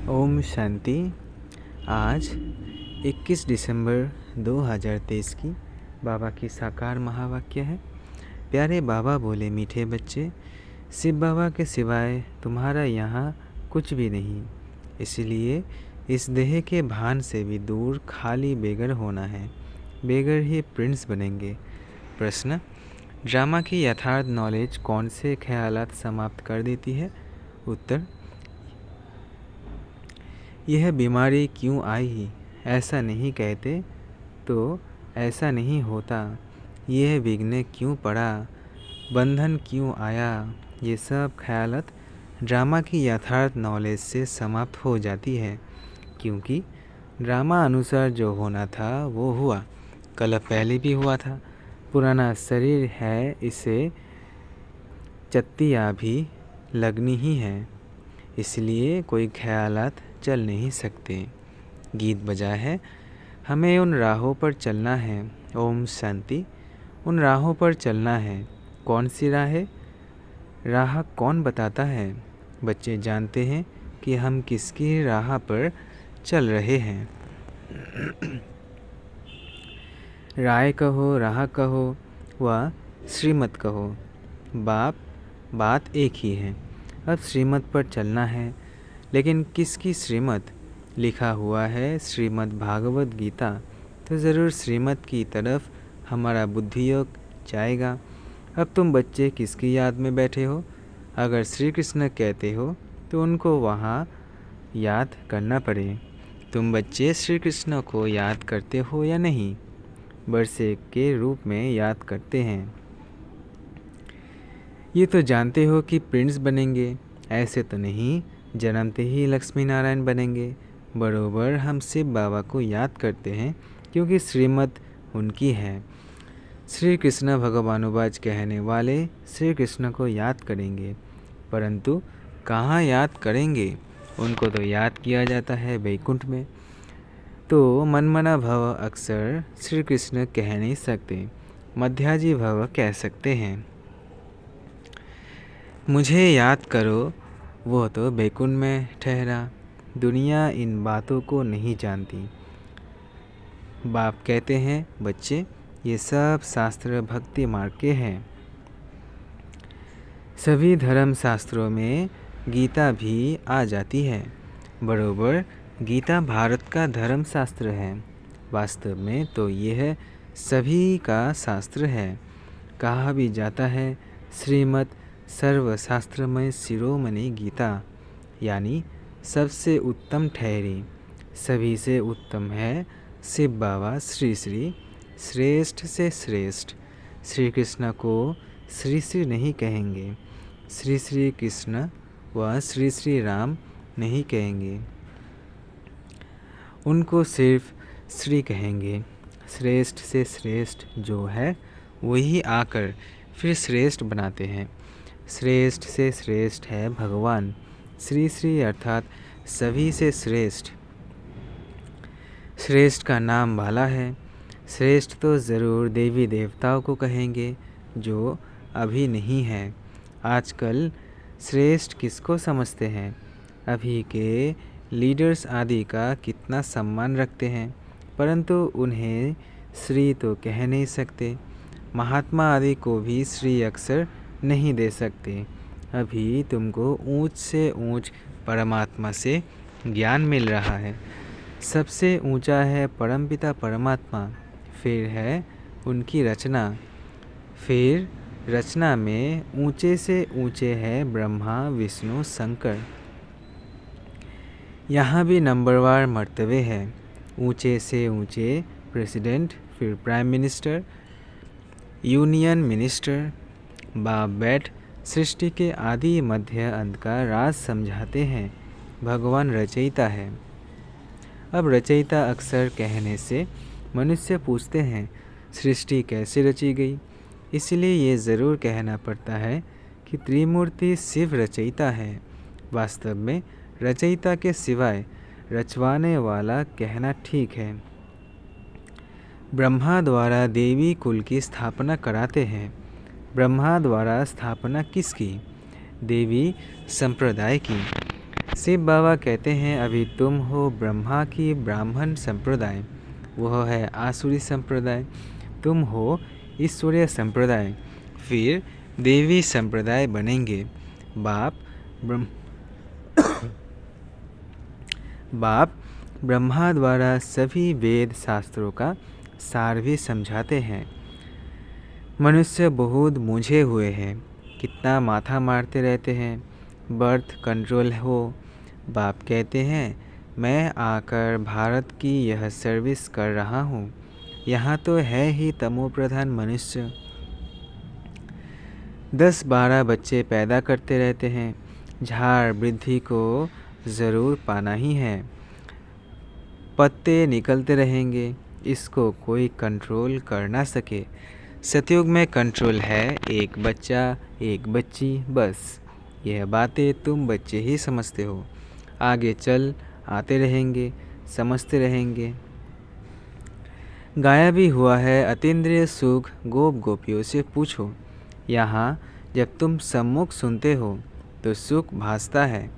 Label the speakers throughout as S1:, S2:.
S1: ओम शांति। आज 21 दिसंबर 2023 की बाबा की साकार महावाक्य है। प्यारे बाबा बोले, मीठे बच्चे, शिव बाबा के सिवाय तुम्हारा यहाँ कुछ भी नहीं, इसलिए इस देह के भान से भी दूर खाली बेगर होना है। बेगर ही प्रिंस बनेंगे। प्रश्न, ड्रामा की यथार्थ नॉलेज कौन से ख्यालात समाप्त कर देती है? उत्तर, यह बीमारी क्यों आई, ऐसा नहीं कहते तो ऐसा नहीं होता। यह विघ्न क्यों पड़ा, बंधन क्यों आया, ये सब ख्यालत ड्रामा की यथार्थ नॉलेज से समाप्त हो जाती है। क्योंकि ड्रामा अनुसार जो होना था वो हुआ, कल पहले भी हुआ था। पुराना शरीर है, इसे चत्तियाँ भी लगनी ही है, इसलिए कोई ख्यालात चल नहीं सकते। गीत बजा है, हमें उन राहों पर चलना है। ओम शांति। उन राहों पर चलना है। कौन सी राह? राह कौन बताता है? बच्चे जानते हैं कि हम किसकी राह पर चल रहे हैं। राय कहो, राह कहो व श्रीमत कहो, बात एक ही है। अब श्रीमत पर चलना है, लेकिन किसकी श्रीमत? लिखा हुआ है श्रीमद् भागवत गीता, तो ज़रूर श्रीमत की तरफ हमारा बुद्धि योग जाएगा। अब तुम बच्चे किसकी याद में बैठे हो? अगर श्री कृष्ण कहते हो तो उनको वहाँ याद करना पड़े। तुम बच्चे श्री कृष्ण को याद करते हो या नहीं? बरसे के रूप में याद करते हैं। ये तो जानते हो कि प्रिंस बनेंगे, ऐसे तो नहीं जन्मते ही लक्ष्मी नारायण बनेंगे। बरोबर हम शिव बाबा को याद करते हैं, क्योंकि श्रीमत उनकी है। श्री कृष्ण भगवानुवाच कहने वाले श्री कृष्ण को याद करेंगे, परंतु कहाँ याद करेंगे? उनको तो याद किया जाता है वैकुंठ में। तो मनमना भव अक्सर श्री कृष्ण कह नहीं सकते, मध्याजी भव कह सकते हैं। मुझे याद करो, वो तो वैकुंठ में ठहरा। दुनिया इन बातों को नहीं जानती। बाप कहते हैं, बच्चे ये सब शास्त्र भक्ति मार्ग के हैं। सभी धर्म शास्त्रों में गीता भी आ जाती है। बरोबर गीता भारत का धर्म शास्त्र है। वास्तव में तो यह सभी का शास्त्र है। कहा भी जाता है, श्रीमद् सर्वशास्त्रमय शिरोमणि गीता, यानी सबसे उत्तम ठहरी। सभी से उत्तम है शिव बाबा श्री श्री, श्रेष्ठ से श्रेष्ठ। श्री कृष्ण को श्री श्री नहीं कहेंगे, श्री श्री कृष्ण व श्री श्री राम नहीं कहेंगे, उनको सिर्फ श्री कहेंगे। श्रेष्ठ से श्रेष्ठ जो है वही आकर फिर श्रेष्ठ बनाते हैं। श्रेष्ठ से श्रेष्ठ है भगवान श्री श्री, अर्थात सभी से श्रेष्ठ। श्रेष्ठ का नाम भाला है। श्रेष्ठ तो ज़रूर देवी देवताओं को कहेंगे, जो अभी नहीं है। आजकल श्रेष्ठ किसको समझते हैं? अभी के लीडर्स आदि का कितना सम्मान रखते हैं, परंतु उन्हें श्री तो कह नहीं सकते। महात्मा आदि को भी श्री अक्सर नहीं दे सकते। अभी तुमको ऊंच से ऊंच परमात्मा से ज्ञान मिल रहा है। सबसे ऊंचा है परमपिता परमात्मा, फिर है उनकी रचना, फिर रचना में ऊंचे से ऊंचे है ब्रह्मा विष्णु शंकर। यहाँ भी नंबरवार मर्तबे है। ऊंचे से ऊंचे प्रेसिडेंट, फिर प्राइम मिनिस्टर, यूनियन मिनिस्टर। बाप बैठ सृष्टि के आदि मध्य अंत का राज समझाते हैं। भगवान रचयिता है। अब रचयिता अक्सर कहने से मनुष्य पूछते हैं, सृष्टि कैसे रची गई? इसलिए ये ज़रूर कहना पड़ता है कि त्रिमूर्ति शिव रचयिता है। वास्तव में रचयिता के सिवाय रचवाने वाला कहना ठीक है। ब्रह्मा द्वारा देवी कुल की स्थापना कराते हैं। ब्रह्मा द्वारा स्थापना किसकी? देवी संप्रदाय की। शिव बाबा कहते हैं अभी तुम हो ब्रह्मा की ब्राह्मण संप्रदाय, वह है आसुरी संप्रदाय। तुम हो ईश्वरीय संप्रदाय, फिर देवी संप्रदाय बनेंगे। बाप ब्रह्मा द्वारा सभी वेद शास्त्रों का सार भी समझाते हैं। मनुष्य बहुत मूंझे हुए हैं, कितना माथा मारते रहते हैं, बर्थ कंट्रोल हो। बाप कहते हैं मैं आकर भारत की यह सर्विस कर रहा हूँ। यहाँ तो है ही तमोप्रधान मनुष्य, 10-12 बच्चे पैदा करते रहते हैं। झाड़ वृद्धि को ज़रूर पाना ही है, पत्ते निकलते रहेंगे, इसको कोई कंट्रोल कर ना सके। सतयुग में कंट्रोल है, एक बच्चा एक बच्ची, बस। यह बातें तुम बच्चे ही समझते हो, आगे चल आते रहेंगे, समझते रहेंगे। गाया भी हुआ है अतीन्द्रिय सुख, गोप गोपियों से पूछो। यहाँ जब तुम सम्मुख सुनते हो तो सुख भासता है,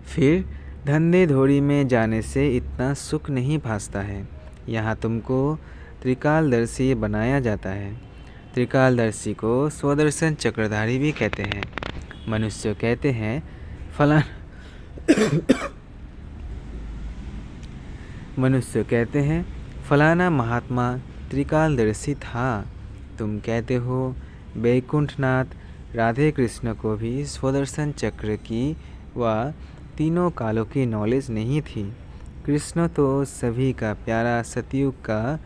S1: फिर धंधे धोड़ी में जाने से इतना सुख नहीं भासता है। यहाँ तुमको त्रिकालदर्शी बनाया जाता है। त्रिकालदर्शी को स्वदर्शन चक्रधारी भी कहते हैं। मनुष्य कहते हैं फलाना महात्मा त्रिकालदर्शी था। तुम कहते हो वैकुंठनाथ राधे कृष्ण को भी स्वदर्शन चक्र की व तीनों कालों की नॉलेज नहीं थी। कृष्ण तो सभी का प्यारा सतयुग का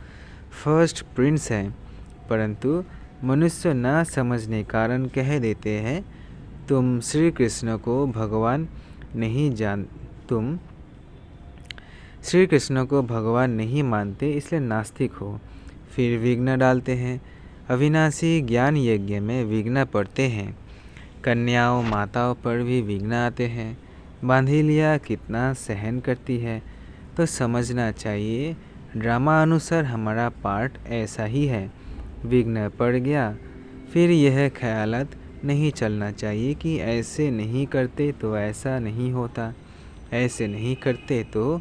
S1: फर्स्ट प्रिंस है, परंतु मनुष्य न समझने कारण कह देते हैं तुम श्री कृष्ण को भगवान नहीं मानते, इसलिए नास्तिक हो। फिर विघ्न डालते हैं, अविनाशी ज्ञान यज्ञ में विघ्न पड़ते हैं। कन्याओं माताओं पर भी विघ्न आते हैं। बांधेलिया कितना सहन करती है, तो समझना चाहिए ड्रामा अनुसार हमारा पार्ट ऐसा ही है। विघ्न पड़ गया, फिर यह ख्यालत नहीं चलना चाहिए कि ऐसे नहीं करते तो ऐसा नहीं होता, ऐसे नहीं करते तो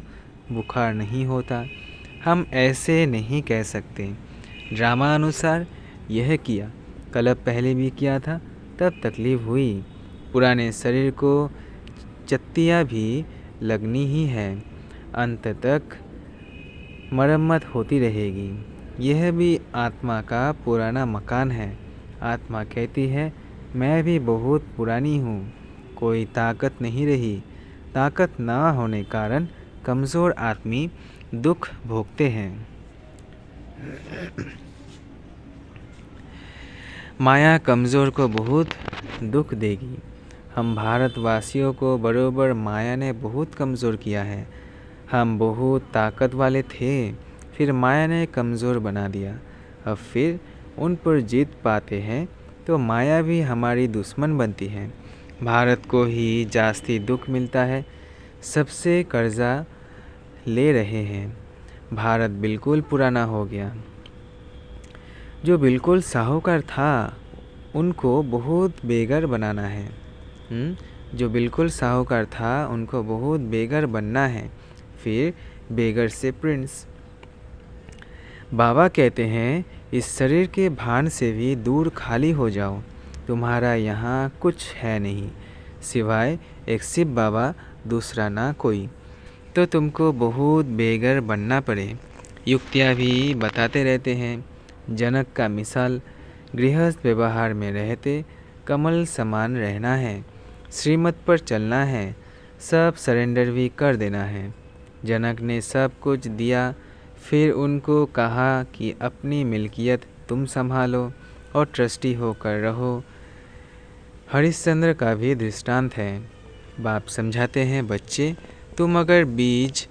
S1: बुखार नहीं होता। हम ऐसे नहीं कह सकते। ड्रामा अनुसार यह किया, कल पहले भी किया था, तब तकलीफ हुई। पुराने शरीर को चत्तियाँ भी लगनी ही है, अंत तक मरम्मत होती रहेगी। यह भी आत्मा का पुराना मकान है। आत्मा कहती है मैं भी बहुत पुरानी हूँ, कोई ताकत नहीं रही। ताकत ना होने कारण कमज़ोर आदमी दुख भोगते हैं। माया कमज़ोर को बहुत दुख देगी। हम भारतवासियों को बरोबर माया ने बहुत कमज़ोर किया है। हम बहुत ताकत वाले थे, फिर माया ने कमज़ोर बना दिया। अब फिर उन पर जीत पाते हैं तो माया भी हमारी दुश्मन बनती है। भारत को ही जास्ती दुख मिलता है, सबसे कर्जा ले रहे हैं। भारत बिल्कुल पुराना हो गया। जो बिल्कुल साहूकार था उनको बहुत बेघर बनाना है। जो बिल्कुल साहूकार था उनको बहुत बेघर बनना है, फिर बेघर से प्रिंस। बाबा कहते हैं इस शरीर के भान से भी दूर खाली हो जाओ। तुम्हारा यहाँ कुछ है नहीं, सिवाय एक शिव बाबा, दूसरा ना कोई। तो तुमको बहुत बेघर बनना पड़े। युक्तियाँ भी बताते रहते हैं। जनक का मिसाल, गृहस्थ व्यवहार में रहते कमल समान रहना है, श्रीमत पर चलना है, सब सरेंडर भी कर देना है। जनक ने सब कुछ दिया, फिर उनको कहा कि अपनी मिल्कियत तुम संभालो और ट्रस्टी होकर रहो। हरिश्चंद्र का भी दृष्टांत है। बाप समझाते हैं बच्चे, तुम अगर बीज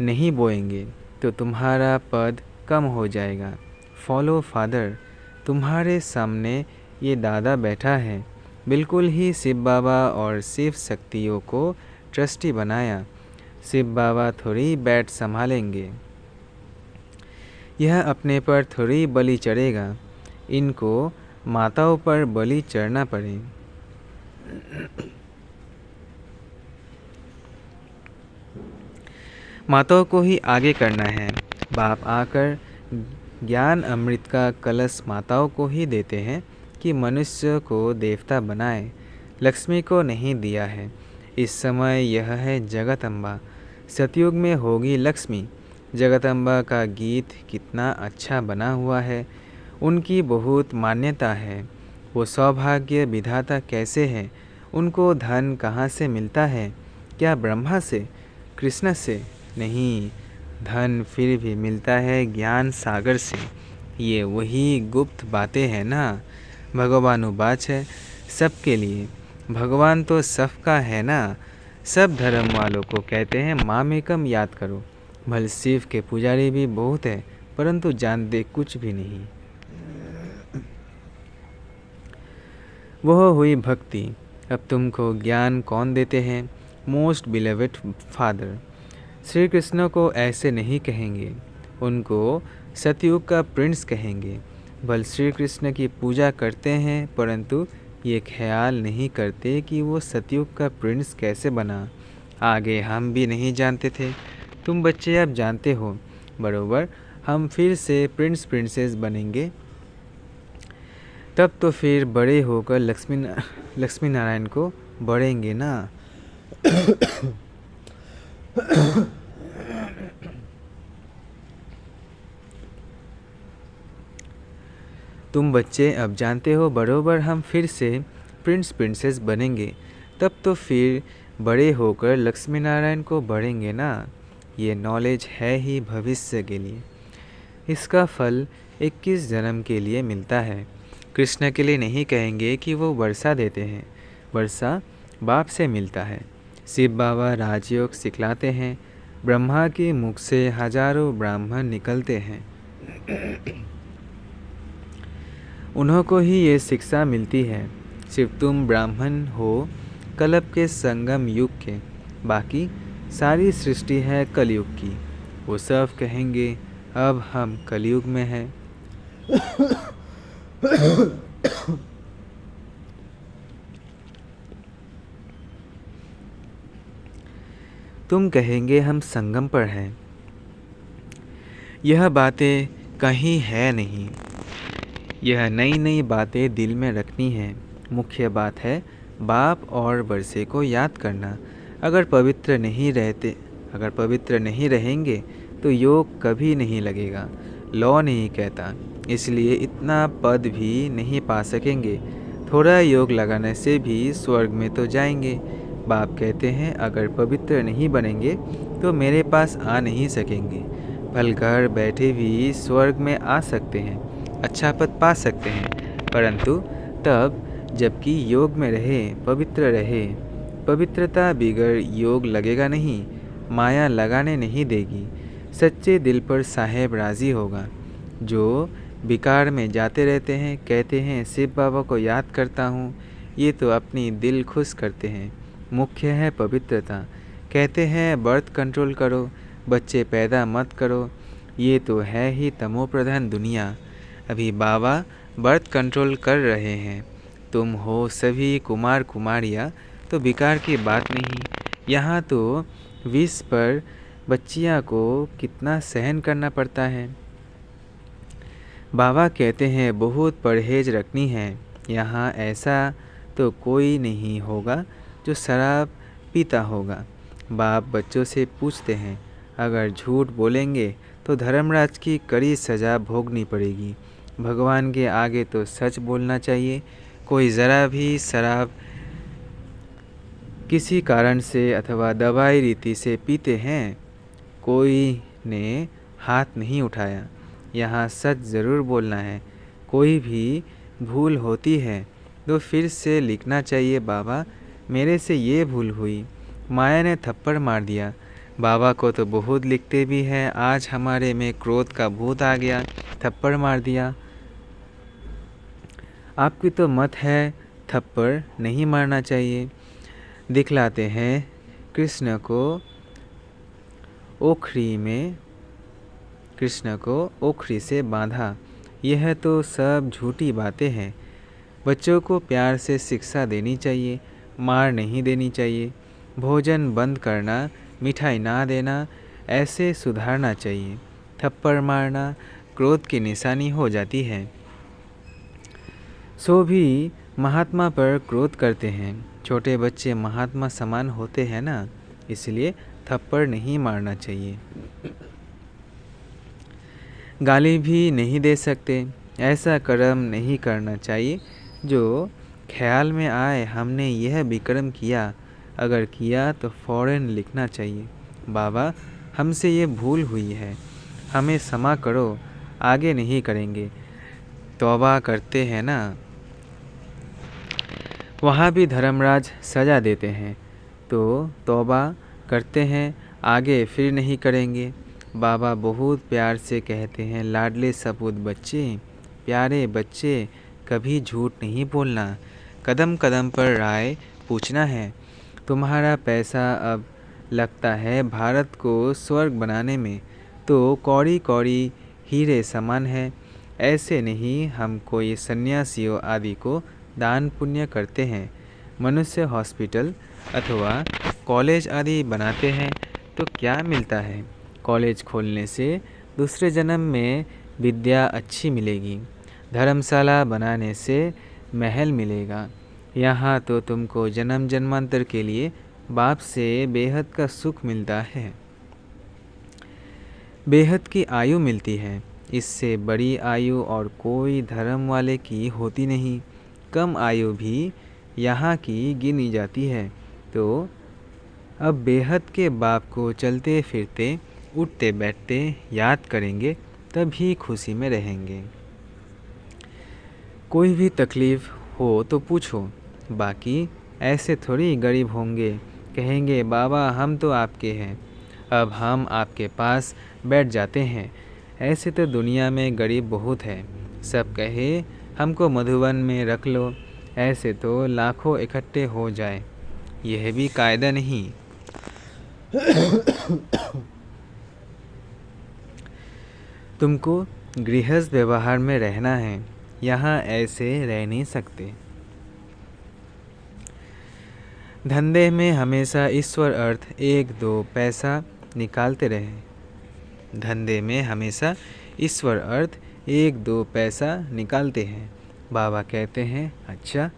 S1: नहीं बोएंगे तो तुम्हारा पद कम हो जाएगा। Follow father. तुम्हारे सामने ये दादा बैठा है, बिल्कुल ही शिव बाबा और शिव शक्तियों को ट्रस्टी बनाया। शिव बाबा थोड़ी बैठ संभालेंगे, यह अपने पर थोड़ी बलि चढ़ेगा। इनको माताओं पर बलि चढ़ना पड़े। माताओं को ही आगे करना है। बाप आकर ज्ञान अमृत का कलश माताओं को ही देते हैं कि मनुष्य को देवता बनाए, लक्ष्मी को नहीं दिया है। इस समय यह है जगत अम्बा, सतयुग में होगी लक्ष्मी। जगत अम्बा का गीत कितना अच्छा बना हुआ है, उनकी बहुत मान्यता है। वो सौभाग्य विधाता कैसे हैं, उनको धन कहाँ से मिलता है? क्या ब्रह्मा से, कृष्ण से? नहीं, धन फिर भी मिलता है ज्ञान सागर से। ये वही गुप्त बातें हैं ना। भगवानुवाच है सबके लिए, भगवान तो सबका है ना। सब धर्म वालों को कहते हैं मामेकम याद करो। भले शिव के पुजारी भी बहुत है, परंतु जानते कुछ भी नहीं। वह हुई भक्ति। अब तुमको ज्ञान कौन देते हैं? Most beloved father. Shri Krishna को ऐसे नहीं कहेंगे, उनको सतयुग का प्रिंस कहेंगे। बल श्री कृष्ण की पूजा करते हैं, परंतु ये ख्याल नहीं करते कि वो सतयुग का प्रिंस कैसे बना। आगे हम भी नहीं जानते थे, तुम बच्चे अब जानते हो। बरोबर हम फिर से प्रिंस प्रिंसेस बनेंगे, तब तो फिर बड़े होकर लक्ष्मी नारायण को बढ़ेंगे ना। तुम बच्चे अब जानते हो, बरोबर हम फिर से प्रिंस प्रिंसेस बनेंगे, तब तो फिर बड़े होकर लक्ष्मी नारायण को बढ़ेंगे ना। ये नॉलेज है ही भविष्य के लिए, इसका फल 21 जन्म के लिए मिलता है। कृष्ण के लिए नहीं कहेंगे कि वो वर्षा देते हैं, वर्षा बाप से मिलता है। शिव बाबा राजयोग सिखलाते हैं, ब्रह्मा के मुख से हजारों ब्राह्मण निकलते हैं, उन्हों को ही ये शिक्षा मिलती है। सिर्फ तुम ब्राह्मण हो कलप के संगम युग के, बाकी सारी सृष्टि है कलयुग की। वो सब कहेंगे अब हम कलयुग में हैं। तुम कहेंगे हम संगम पर हैं। यह बातें कहीं है नहीं, यह नई नई बातें दिल में रखनी है। मुख्य बात है बाप और वर्षे को याद करना। अगर पवित्र नहीं रहेंगे तो योग कभी नहीं लगेगा। लॉ नहीं कहता, इसलिए इतना पद भी नहीं पा सकेंगे। थोड़ा योग लगाने से भी स्वर्ग में तो जाएंगे। बाप कहते हैं अगर पवित्र नहीं बनेंगे तो मेरे पास आ नहीं सकेंगे। भल घर बैठे भी स्वर्ग में आ सकते हैं, अच्छा पद पा सकते हैं, परंतु तब जबकि योग में रहे, पवित्र रहे। पवित्रता बिगड़ योग लगेगा नहीं, माया लगाने नहीं देगी। सच्चे दिल पर साहेब राजी होगा। जो विकार में जाते रहते हैं, कहते हैं शिव बाबा को याद करता हूँ, ये तो अपनी दिल खुश करते हैं। मुख्य है पवित्रता। कहते हैं बर्थ कंट्रोल करो, बच्चे पैदा मत करो, ये तो है ही तमो प्रधान दुनिया। अभी बाबा बर्थ कंट्रोल कर रहे हैं। तुम हो सभी कुमार कुमारियाँ, तो विकार की बात नहीं। यहाँ तो 20 पर बच्चियाँ को कितना सहन करना पड़ता है। बाबा कहते हैं बहुत परहेज रखनी है। यहाँ ऐसा तो कोई नहीं होगा जो शराब पीता होगा। बाप बच्चों से पूछते हैं अगर झूठ बोलेंगे तो धर्मराज की कड़ी सज़ा भोगनी पड़ेगी। भगवान के आगे तो सच बोलना चाहिए। कोई ज़रा भी शराब किसी कारण से अथवा दवाई रीति से पीते हैं, कोई ने हाथ नहीं उठाया। यहाँ सच ज़रूर बोलना है। कोई भी भूल होती है तो फिर से लिखना चाहिए बाबा मेरे से ये भूल हुई, माया ने थप्पड़ मार दिया। बाबा को तो बहुत लिखते भी हैं, आज हमारे में क्रोध का भूत आ गया, थप्पड़ मार दिया। आपकी तो मत है थप्पड़ नहीं मारना चाहिए। दिखलाते हैं कृष्ण को ओखरी से बांधा। यह तो सब झूठी बातें हैं। बच्चों को प्यार से शिक्षा देनी चाहिए, मार नहीं देनी चाहिए। भोजन बंद करना मिठाई ना देना, ऐसे सुधारना चाहिए। थप्पड़ मारना क्रोध की निशानी हो जाती है। सो भी महात्मा पर क्रोध करते हैं। छोटे बच्चे महात्मा समान होते हैं ना, इसलिए थप्पड़ नहीं मारना चाहिए। गाली भी नहीं दे सकते, ऐसा कर्म नहीं करना चाहिए जो ख्याल में आए हमने यह विक्रम किया, अगर किया तो फ़ौरन लिखना चाहिए। बाबा, हमसे ये भूल हुई है, हमें क्षमा करो, आगे नहीं करेंगे। तौबा करते हैं ना। वहाँ भी धर्मराज सज़ा देते हैं तो तौबा करते हैं, आगे फिर नहीं करेंगे। बाबा बहुत प्यार से कहते हैं, लाडले सपूत बच्चे, प्यारे बच्चे, कभी झूठ नहीं बोलना, कदम कदम पर राय पूछना है। तुम्हारा पैसा अब लगता है भारत को स्वर्ग बनाने में, तो कौड़ी कौड़ी हीरे समान है। ऐसे नहीं हम कोई सन्यासियों आदि को दान पुण्य करते हैं। मनुष्य हॉस्पिटल अथवा कॉलेज आदि बनाते हैं तो क्या मिलता है? कॉलेज खोलने से दूसरे जन्म में विद्या अच्छी मिलेगी। धर्मशाला बनाने से महल मिलेगा। यहाँ तो तुमको जन्म जन्मांतर के लिए बाप से बेहद का सुख मिलता है, बेहद की आयु मिलती है। इससे बड़ी आयु और कोई धर्म वाले की होती नहीं। कम आयु भी यहाँ की गिनी जाती है। तो अब बेहद के बाप को चलते फिरते उठते बैठते याद करेंगे, तभी खुशी में रहेंगे। कोई भी तकलीफ़ हो तो पूछो, बाकी ऐसे थोड़ी गरीब होंगे, कहेंगे बाबा हम तो आपके हैं, अब हम आपके पास बैठ जाते हैं। ऐसे तो दुनिया में गरीब बहुत है, सब कहे हमको मधुबन में रख लो, ऐसे तो लाखों इकट्ठे हो जाए, यह भी कायदा नहीं। तुमको गृहस्थ व्यवहार में रहना है, यहाँ ऐसे रह नहीं सकते। धंधे में हमेशा ईश्वर अर्थ 1-2 पैसा निकालते रहे। धंधे में हमेशा ईश्वर अर्थ 1-2 पैसा निकालते हैं। बाबा कहते हैं, अच्छा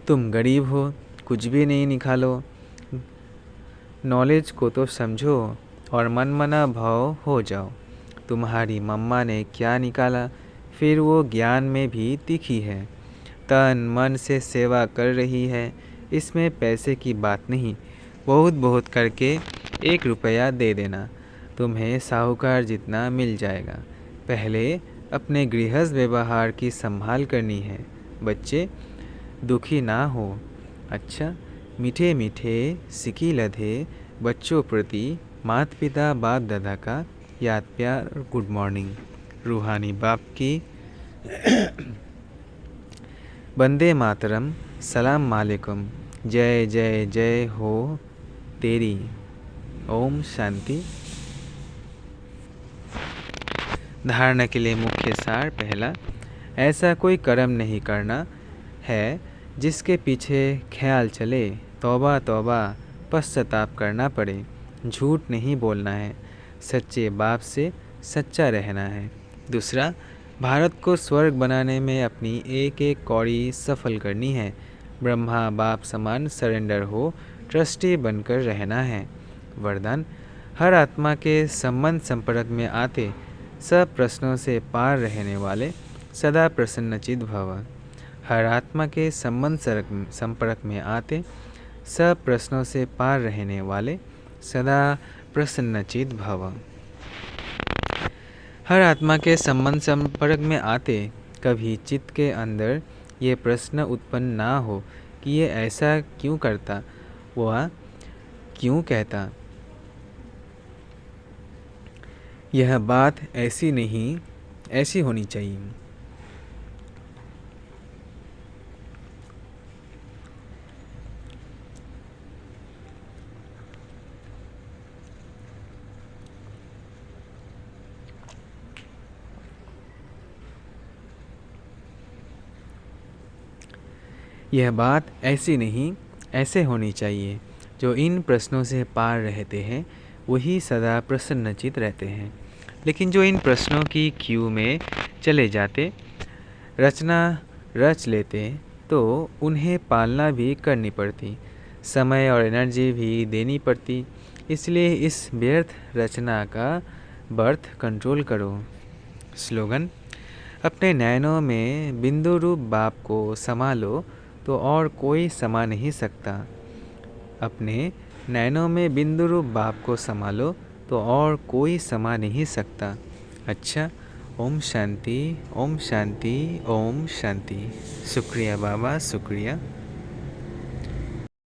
S1: तुम गरीब हो, कुछ भी नहीं निकालो, नॉलेज को तो समझो और मनमना भाव हो जाओ। तुम्हारी मम्मा ने क्या निकाला, फिर वो ज्ञान में भी तीखी है, तन मन से सेवा कर रही है, इसमें पैसे की बात नहीं। बहुत बहुत करके 1 रुपया दे देना, तुम्हें साहूकार जितना मिल जाएगा। पहले अपने गृहस्थ व्यवहार की संभाल करनी है। बच्चे दुखी ना हो। अच्छा, मीठे मीठे सिकी लधे बच्चों प्रति माता पिता बाप दादा का याद प्यार गुड मॉर्निंग। रूहानी बाप की वंदे मातरम, सलाम मालिकुम, जय जय जय हो तेरी। ओम शांति। धारणा के लिए मुख्य सार। पहला, ऐसा कोई कर्म नहीं करना है जिसके पीछे ख्याल चले, तौबा तौबा पश्चाताप करना पड़े। झूठ नहीं बोलना है, सच्चे बाप से सच्चा रहना है। दूसरा, भारत को स्वर्ग बनाने में अपनी एक एक कौड़ी सफल करनी है। ब्रह्मा बाप समान सरेंडर हो, ट्रस्टी बनकर रहना है। वरदान, हर आत्मा के संबंध संपर्क में आते सब प्रश्नों से पार रहने वाले सदा प्रसन्नचित भव। हर आत्मा के संबंध संपर्क में आते सब प्रश्नों से पार रहने वाले सदा प्रसन्नचित भव। हर आत्मा के संबंध संपर्क में आते कभी चित्त के अंदर ये प्रश्न उत्पन्न ना हो कि ये ऐसा क्यों करता, वह क्यों कहता। यह बात ऐसी नहीं, ऐसी होनी चाहिए। यह बात ऐसी नहीं, ऐसे होनी चाहिए। जो इन प्रश्नों से पार रहते हैं वही सदा प्रसन्नचित रहते हैं। लेकिन जो इन प्रश्नों की क्यू में चले जाते, रचना रच लेते, तो उन्हें पालना भी करनी पड़ती, समय और एनर्जी भी देनी पड़ती। इसलिए इस व्यर्थ रचना का बर्थ कंट्रोल करो। स्लोगन: अपने नैनों में बिंदु रूप बाप को समा लो तो और कोई समा नहीं सकता। अपने नैनों में बिंदु रूप बाप को समा लो तो और कोई समा नहीं सकता। अच्छा, ओम शांति, ओम शांति, ओम शांति। शुक्रिया बाबा, शुक्रिया।